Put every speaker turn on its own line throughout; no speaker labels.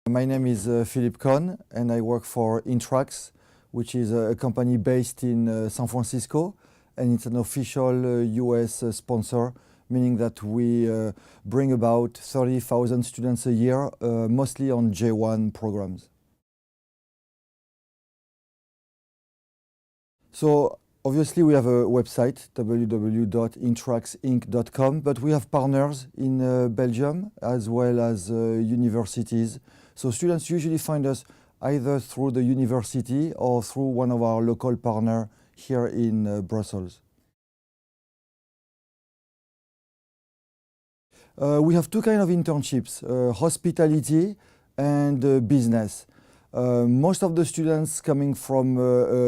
My name is Philippe Kohn, and I work for Intrax, which is a company based in San Francisco, and it's an official US sponsor, meaning that we bring about 30,000 students a year, mostly on J1 programs. So obviously we have a website, www.intraxinc.com, but we have partners in Belgium as well as universities. So students usually find us either through the university or through one of our local partners here in Brussels. We have two kinds of internships, hospitality and business. Most of the students coming from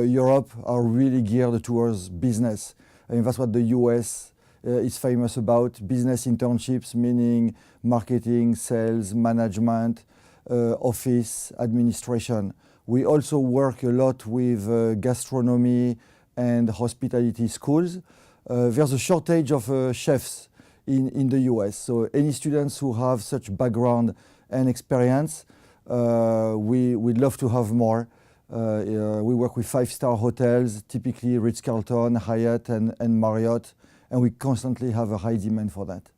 Europe are really geared towards business. I mean, that's what the US is famous about, business internships, meaning marketing, sales, management, office, administration. We also work a lot with gastronomy and hospitality schools. There's a shortage of chefs in the US, so any students who have such background and experience, we'd love to have more. We work with 5-star hotels, typically Ritz-Carlton, Hyatt and Marriott, and we constantly have a high demand for that.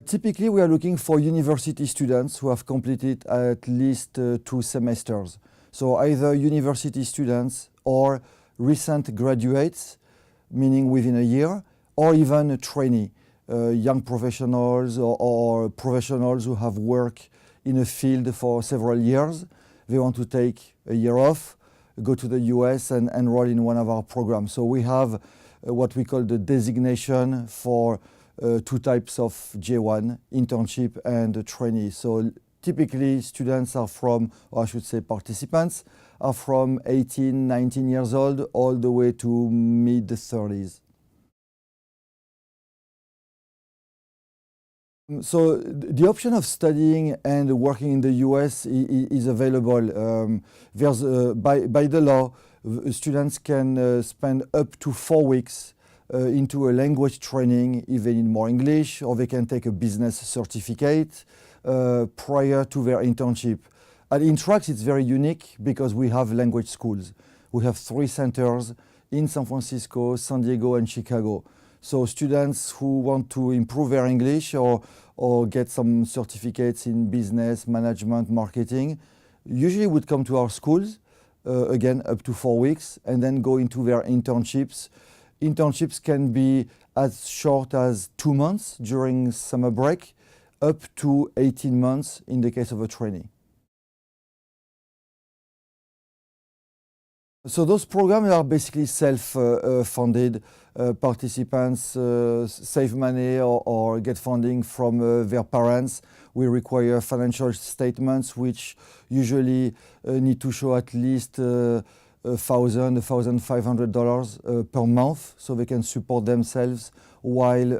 Typically, we are looking for university students who have completed at least 2 semesters. So either university students or recent graduates, meaning within a year, or even a trainee, young professionals or professionals who have worked in a field for several years. They want to take a year off, go to the US and enroll in one of our programs. So we have what we call the designation for 2 types of J1, internship and trainee. So typically students are from, or I should say participants, are from 18, 19 years old all the way to mid-30s. So the option of studying and working in the US is available. By the law, students can spend up to 4 weeks into a language training if they need more English, or they can take a business certificate prior to their internship. At Intrax, it's very unique because we have language schools. We have 3 centers in San Francisco, San Diego, and Chicago. So students who want to improve their English or get some certificates in business, management, marketing, usually would come to our schools, again, up to 4 weeks, and then go into their internships. Internships can be as short as 2 months during summer break, up to 18 months in the case of a trainee. So those programs are basically self-funded. Participants save money or get funding from their parents. We require financial statements which usually need to show at least $1,000, $1,500 per month, so they can support themselves while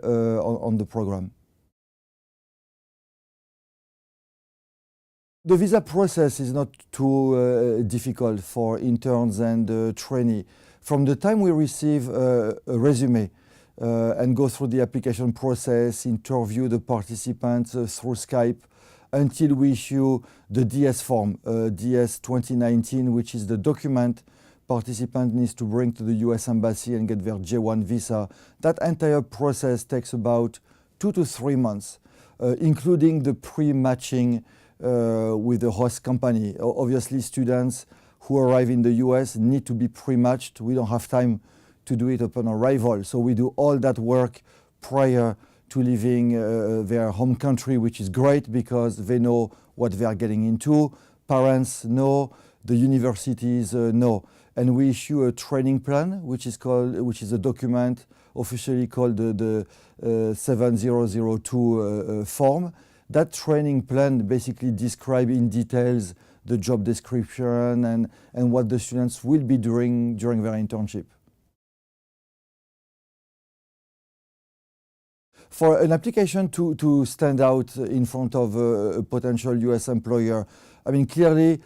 on the program. The visa process is not too difficult for interns and trainees. From the time we receive a resume and go through the application process, interview the participants through Skype, until we issue the DS form, DS 2019, which is the document participant needs to bring to the US Embassy and get their J1 visa. That entire process takes about 2 to 3 months, including the pre-matching with the host company. Obviously, students who arrive in the US need to be pre-matched. We don't have time to do it upon arrival. So we do all that work prior to leaving their home country, which is great because they know what they are getting into. Parents know, the universities know. And we issue a training plan, which is a document officially called the 7002 form. That training plan basically describes in details the job description and what the students will be doing during their internship. For an application to stand out in front of a potential US employer, I mean, clearly,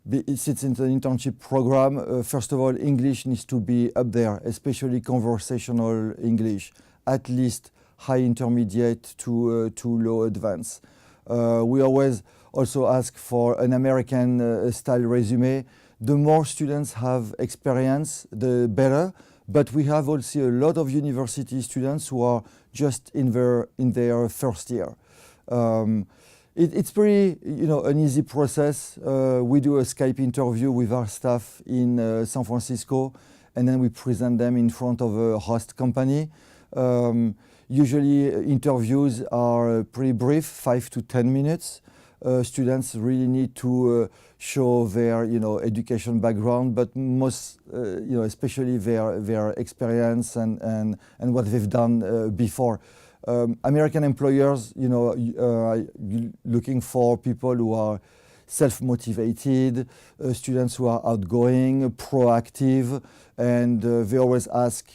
since it's an internship program, first of all, English needs to be up there, especially conversational English, at least high intermediate to low advanced. We always also ask for an American style resume. The more students have experience, the better. But we have also a lot of university students who are just in their first year. It's pretty, an easy process. We do a Skype interview with our staff in San Francisco, and then we present them in front of a host company. Usually interviews are pretty brief, 5 to 10 minutes. Students really need to show their, education background, but most, especially their experience and what they've done before. American employers, are looking for people who are self-motivated, students who are outgoing, proactive, and they always ask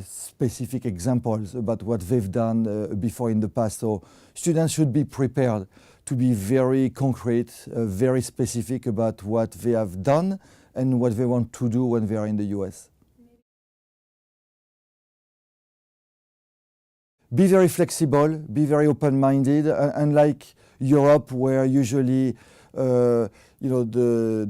specific examples about what they've done before in the past. So students should be prepared to be very concrete, very specific about what they have done and what they want to do when they are in the US. Be very flexible, be very open-minded, unlike Europe where usually the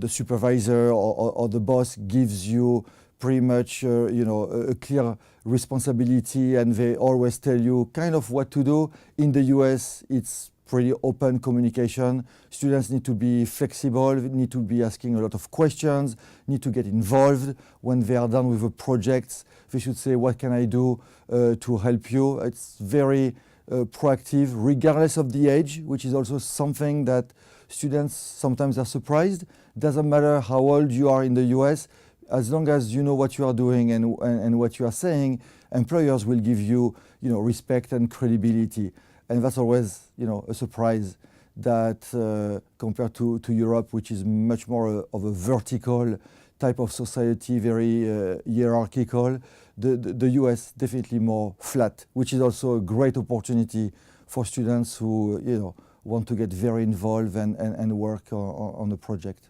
supervisor or the boss gives you pretty much a clear responsibility and they always tell you kind of what to do. In the US, it's pretty open communication. Students need to be flexible, need to be asking a lot of questions, need to get involved. When they are done with the projects, they should say, what can I do to help you? It's very proactive, regardless of the age, which is also something that students sometimes are surprised. Doesn't matter how old you are in the US, as long as you know what you are doing and what you are saying, employers will give you, respect and credibility. And that's always, a surprise that compared to Europe, which is much more of a vertical type of society, very hierarchical, the US definitely more flat, which is also a great opportunity for students who, want to get very involved and work on the project.